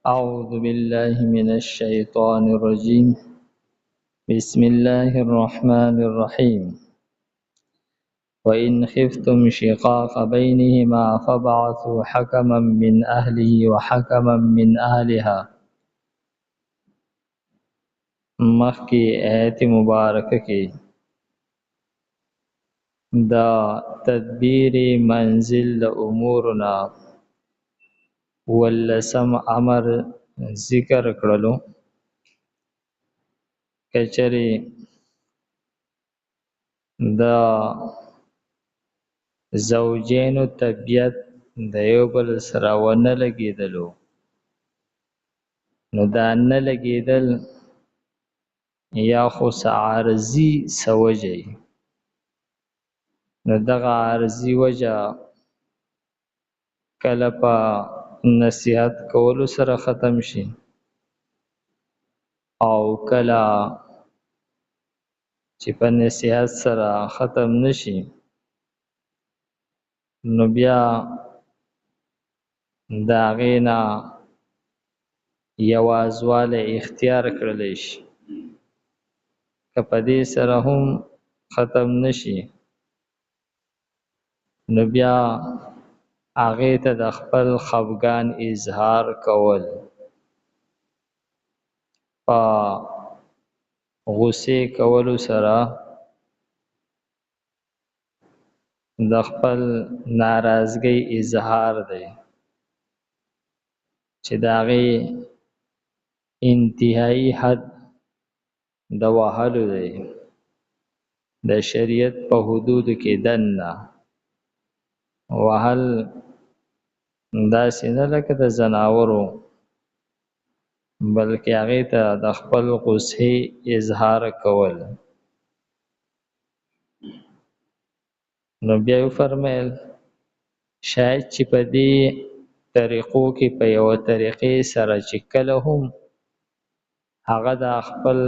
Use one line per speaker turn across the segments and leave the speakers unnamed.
أعوذ بالله من الشيطان الرجيم بسم الله الرحمن الرحيم وإن خفتم شقاق بينهما فابعثوا حكما من أهله وحكما من أهلها. مخکی آیت مبارکه کې دا تدبیر منزل امورنا ولسم امر ذکر کړلو. کچری دا زوجینو طبیعت د یو بل سره ونه لګېدلو، نو دا نه لګېدل یا خو عارضي سوجه، نو دغه عارضي وجه کله په نصیحت کولو سره ختم شي او کله چې په نصیحت سره ختم نشي نو بیا د هغې نه یوازوالی اختیار کړلی شي. که په دې سره هم ختم نشي نو بیا هغې ته د خپل خفګان اظهار کول، په غصې کولو سره د خپل ناراضګۍ اظهار دی چې د هغې انتهایی حد د وهلو دی، د شریعت په حدودو کې دننه وهل داسې نه لکه د زناورو، بلکې هغې ته د خپل غصې اظهار کول. نو بیا یې وفرمیل شاید چې په دې طریقو کې په یوه طریقې سره چې کله هم هغه د خپل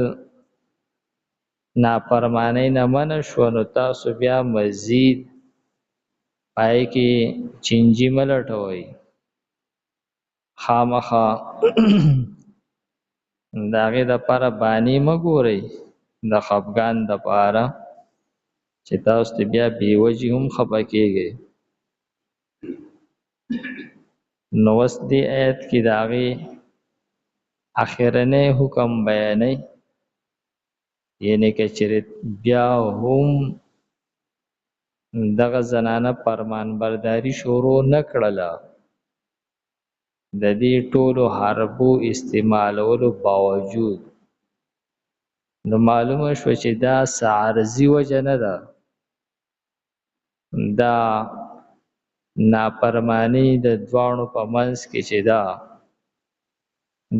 نافرمانۍ نه منع شوه نو تاسو بیا مزید پای کې چینجي مه لټوئ، خامخا د هغې دپاره بانې مه ګورئ د خفګان دپاره چې تاسو ته بیا بې وجې هم خفه کېږئ. نو اوس دې آیت کې د هغې اخرنی حکم بیانوي، یعنې که چېرې بیا هم دغه زنانه فرمانبرداري شروع نه کړله د دې ټولو حربو استعمالولو باوجود، نو معلومه شوه چې دا څه عارضي وجه نه ده، دا نافرماني د دواړو په منځ کې چې ده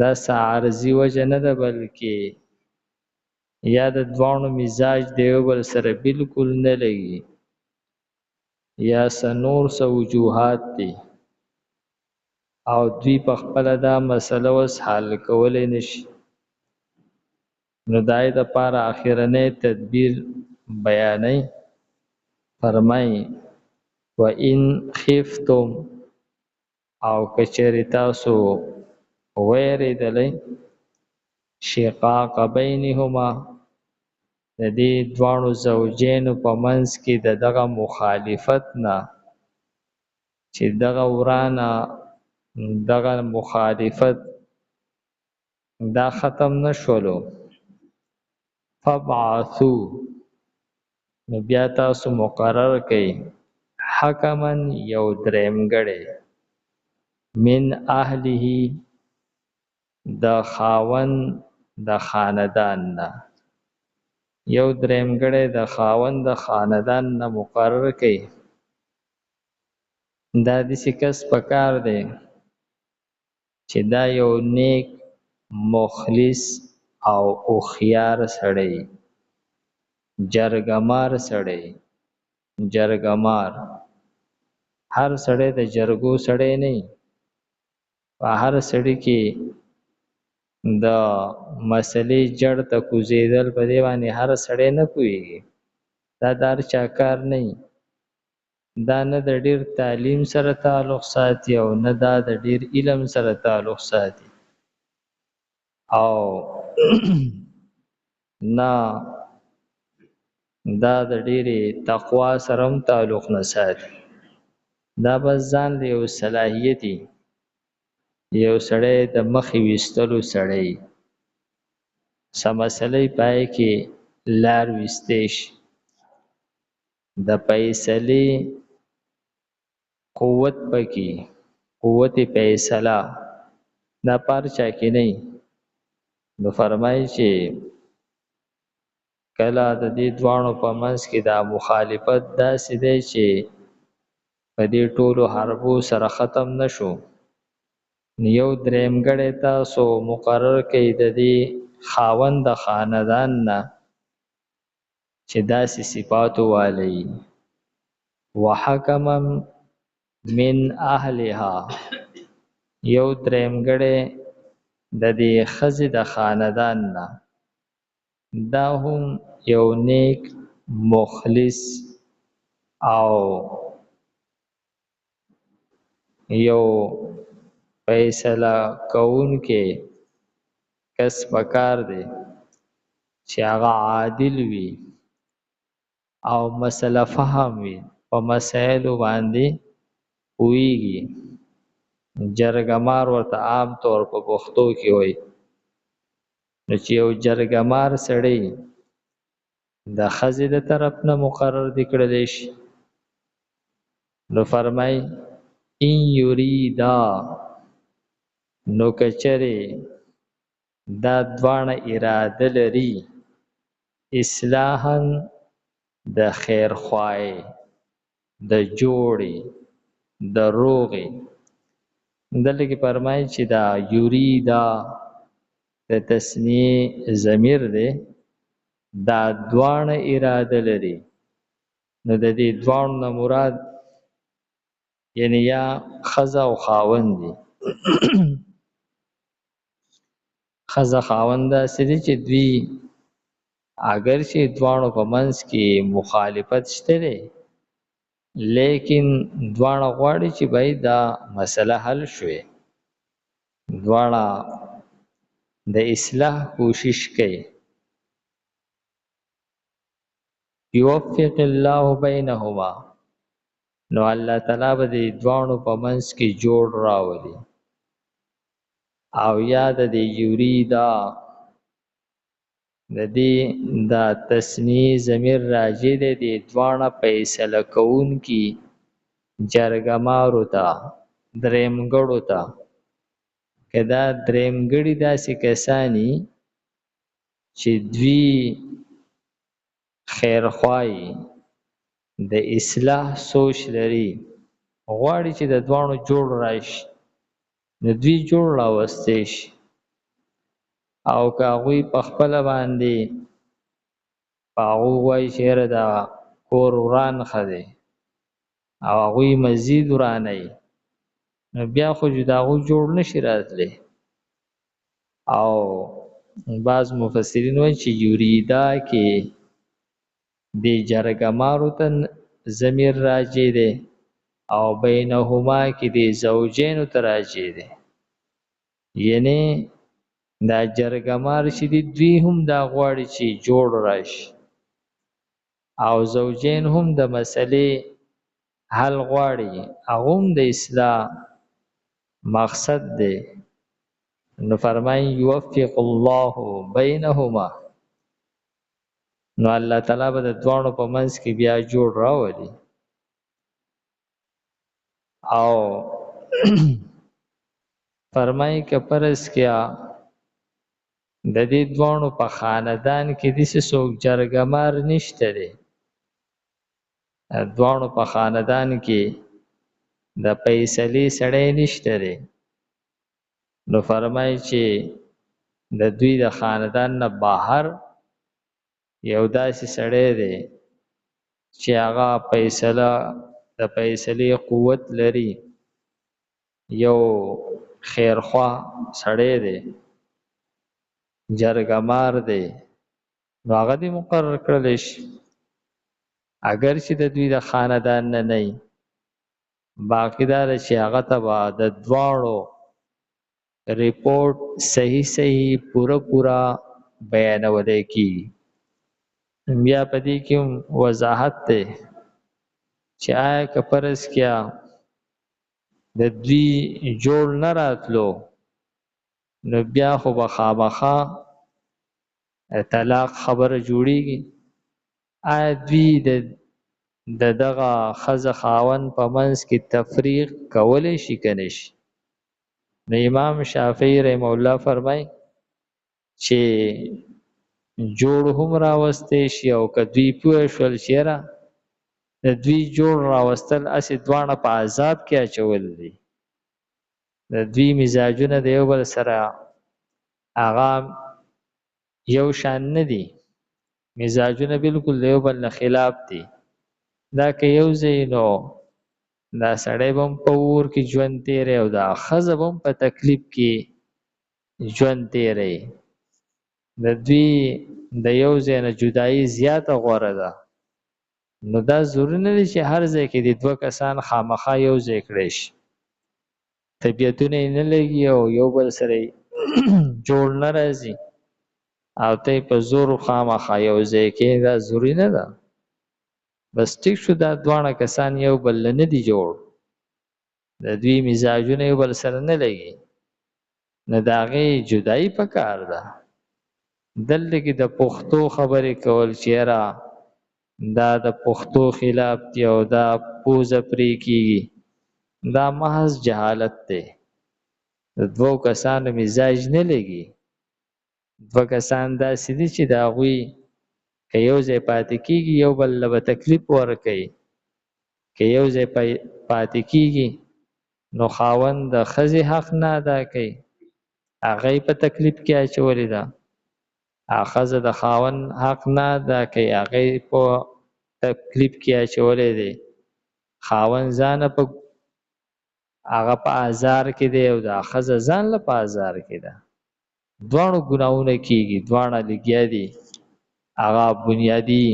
دا څه عارضي وجه نه ده، بلکې یا د دواړو مزاج د یو بل سره بالکل نه لګي یا څه نور څه وجوهات دي او دوی په خپله دا مسله اوس حل کولی نشي. نو د هغې دپاره اخرنی تدبیر بیانوي، فرمایي وَإِنْ خِفْتُمْ، او که چېرې تاسو ویرېدلی شقاق بینهما د دې دواړو زوجینو په منځ کې د دغه مخالفت نه چې دغه ورانه دغه مخالفت دا ختم نه شولو، فابعثو، نو بیا تاسو مقرر کړئ حکما یو درېمګړی من اهله د خاوند د خاندان نه، یو درېمګړی د خاوند د خاندان نه مقرر کړئ. دا داسې کس پکار دی چې دا یو نیک مخلص او هوښیار سړی، جرګمار سړی، جرګمار هر سړی د جرګو سړی نه وي، په هر سړي کې د مسلې جړ ته کوزېدل په دې باندې هر سړی نه پوهېږي، دا د هر چا کار نه وي، دا نه د ډېر تعلیم سره تعلق ساتي او نه دا د ډېر علم سره تعلق ساتي، او نه دا د ډېرې تقوا سره هم تعلق نه ساتي دا بس ځان له یو صلاحیتي یو سړی د مخې ویستلو سړی څه مسئلې پای کې لار ویستی شي د فیصلې قوت پکې قوت فیصله دا پارچا کې نه نو فرمایي چې کله د دې دواړو په منځ کې دا مخالفت داسې دی چې په دې ټولو حربو سره ختم نشو یو درېمګړی تاسو مقرر کړئ د دې خاوند د خاندان نه چې داسې صفاتو والی وحکما من اهلها یو درېمګړی د دې ښځې د خاندان نه دا هم یو نیک مخلص او یو فیصله کوونکی کس پکار دی چې هغه عادل وي او مسله فهم وي په مسایلو باندې پوهیږي جرګمار ورته عام طور په پښتو کې وایي نو چې یو جرګمار سړی د ښځې د طرف نه مقرر دی کړلی شي نو فرمای ان یریدا نو کچره دا دواړه اراده لري اصلاحا د خیر خوای د جوړي د روغي دلته کې فرمایي چې دا یریدا د تسنیه ضمیر دی دا دواړه اراده لري نو د دې دواړو نه مراد یعنی یا ښځه او خاوند دي ښځه خاوند داسې دي چې دوی اگر چې دواړو په منځ کې مخالفت شته دی لیکن دواړه غواړي چې باید دا مسله حل شوي دواړه د اصلاح کوشش کوي یوفق الله بینهما نو الله تعالی به د دواړو په منځ کې جوړ راولي او یاد د یریدا د دې دا تسنیه ضمیر راجع دی د دواړه فیصله کوونکي جرګمارو ته درېمګړو ته که دا درېمګړي داسې کسانی چې دوی خیرخواهی د اصلاح سوچ لري غواړي چې د دواړو جوړ راشي نو دوی جوړ راوستی شي او که هغوی په خپله باندې په هغو وایي چې یاره دا کور وران ښه دی او هغوی مزید ورانوي نو بیا خو د هغو جوړ نشي راتلی او بعض مفسرین وایي چې یریدا کې د جرګمارو ته ضمیر راجع دی او بینهما کې د زوجینو ته راجع دی یعنی دا جرګمار چې دی دوی هم دا غواړي چې جوړ راشي او زوجین هم د مسلې حل غواړي هغه هم د اصلاح مقصد دی نو فرمایي یوفق الله بینهما نو الله تعالی به د دواړو په منځ کې بیا جوړ راولي او فرمایي که پرس کیا د دې دواړو په خاندان کې داسې څوک جرګمار نشته دی دواړو په خاندان کې د فیصلې سړی نشته دی نو فرمایي چې د دوی د خاندان نه بهر یو داسې سړی دی چې هغه فیصله د فیصلې قوت لري یو خیرخواه سړی دی جرګمار دی نو هغه دې مقرر کړلی شي اگر چې د دوی د خاندان نه نه وي باقي دا ده چې هغه ته به د دواړو रिपोर्ट صحیح صحیح پورا پورا بیانولای کی. بیا پدې کې وضاحت ده چې آیا کپرس کیا د دوی جوړ نه راتلو نو بیا خو به خامخا طلاق خبره جوړیږي. آیا دوی د دغه ښځه خاوند په منځ کې تفریق کولی شي که نه شي؟ نو امام شافعي رحم الله فرمای چې جوړ هم راوستی شي او که دوی پوه شول چېره د دوی جوړ راوستل اسې دواړه په عذاب کې اچول دي، د دوی مزاجونه د یو بل سره هغه یو شان نه دي، مزاجونه بالکل د یو بل نه خلاف دي. دا که یو ځای نو دا سړی به هم په اور کې ژوند تېری او دا ښځه به هم په تکلیف کې ژوند تېری. د دوی د یو ځای نه جدایي زیاته غوره ده. نو دا ضروري نه دی چې هر ځای کې د دوه کسان خامخا یو ځای کړی شي، طبیعتونه یې نه لګي او یو بل سره جوړ نه راځي او ته یې په زور خامخا یو ځای کې، دا ضروري نه ده. بس ټیک شو دا دواړه کسان یو بل نه دي جوړ، د دوی مزاجونه یو بل سره نه لګي، نه د هغې جدایي پکار ده. دلته کې د پښتو خبرې کول چې یاره دا د پښتو خلاف دی او دا پوزه پرې کېږي، دا محض جهالت دی. د دوو کسانو مزاج نه لګي، دوه کسان داسې دي چې د هغوی که یو ځای پاتې کېږي یو بل له به تکلیف ورکوي، که یو ځای پاتې کېږي نو خاوند د ښځې حق نه ادا کوي، هغه یې په تکلیف کې اچولې ده، ښځه د خاوند حق نه ادا کوي، هغه یې په تکلیف کې اچولی دی. خاوند ځانه په هغه په آزار کې دی او دا ښځه ځان له په آزار کې ده. دواړو ګناهونه کېږي، دواړه لګیا دي، هغه بنیادي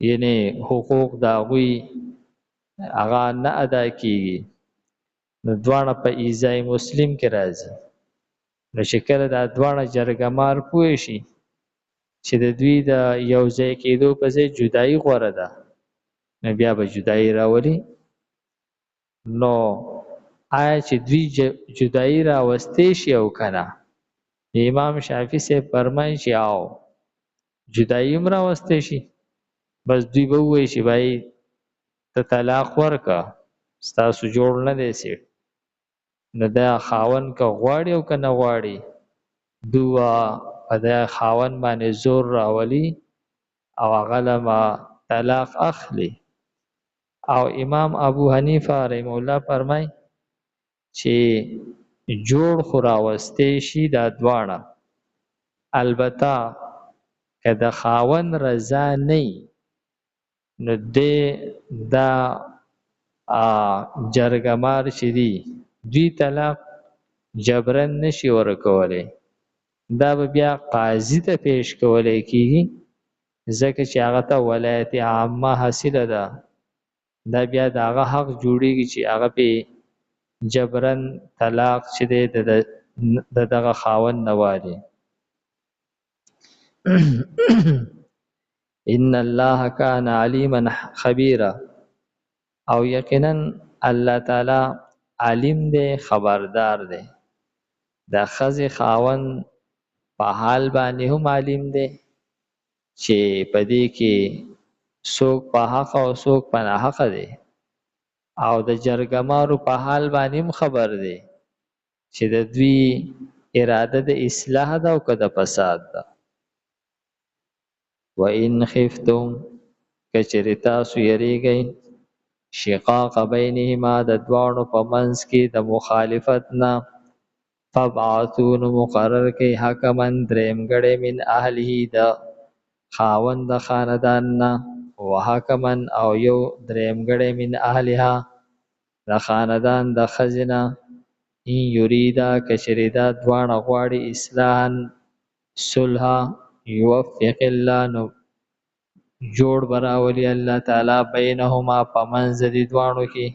یعنې حقوق د هغوی هغه نه ادا کېږي. نو دواړه په ایذای مسلم کې راځي. نو چې کله دا دواړه جرګه مار پوه شي چې د دوی د یو ځای کېدو په ځای جدایي غوره ده، نو بیا به جدایي راولي. نو آیا چې دوی جدایي راوستی شي او که نه؟ امام شافعي صاحب فرمایي چې او جدایي هم راوستی شي، بس دوی به ووایي چې بھائی ته طلاق ورکړه، ستاسو جوړ نه دی سیټ. نو دا خاوند که غواړي او که نه غواړي دوه په دا خاوند باندې زور راولي او هغه له طلاق اخلي. او امام ابو حنیفه رحمه الله فرمای چې جوړ خو راوستی شي دا دواړه، البته که د خاوند رضا نه نو دا جرګمار چې دي دوی طلاق جبرن نشي ورکولی، دا به بیا قاضي ته پیش کولی کېږي، ځکه چې هغه ته ولایت عامه حاصله ده. دا بیا د هغه حق جوړیږي چې هغه پې جبرن طلاق چې دی د دغه خاوند نه والي. ان الله کان علیما خبیرا، او یقینا الله تعالی علیم دی، خبردار دی. د ښځې خاوند په حال باندې هم علیم دی چې په دې کې څوک په حق او څوک په ناحقه دی، او د جرګمارو په حال باندې هم خبر دی چې د دوی اراده د اصلاح ده او که د فساد ده. وَإِنْ خِفْتُمْ کچری تاسو یریږئ شقاق بینهما د دواړو په منځ کې د مخالفت نه، فابعثوا مقرر کړئ حکما درېمګړی من اهله د خاوند د خاندان نه، وحکما او یو درېمګړی من اهلها د خاندان د ښځې نه، ان یریدا کچری دا دواړه غواړي اصلاحا صلحا، یوفق الله نو جوړ براولي الله تعالی بینهما په منځ د دې دواړو کې.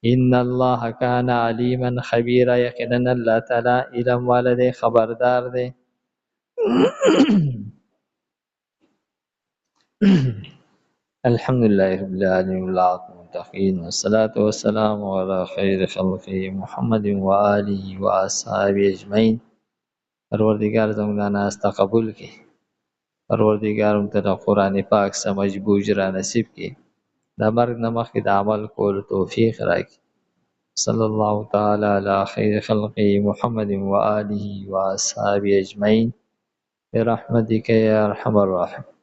ان الله کان علیما خبیرا، یقینا الله تعالی علم والده خبردار دی. الحمد لله رب العالمين والعاقبة للمتقين، والصلاة والسلام على خير خلقه محمد وآله وأصحابه أجمعين. پروردگار زموږ دا ناسته قبول کړي. پروردگار موږ ته د قرآن پاک سمجھ بوجھ را نصیب کړي. د مرګ نه مخکې د عمل کولو توفیق راکړي. صلی الله تعالی علی خیر خلقه محمد وآله وأصحابه أجمعين برحمتك يا أرحم الراحمين.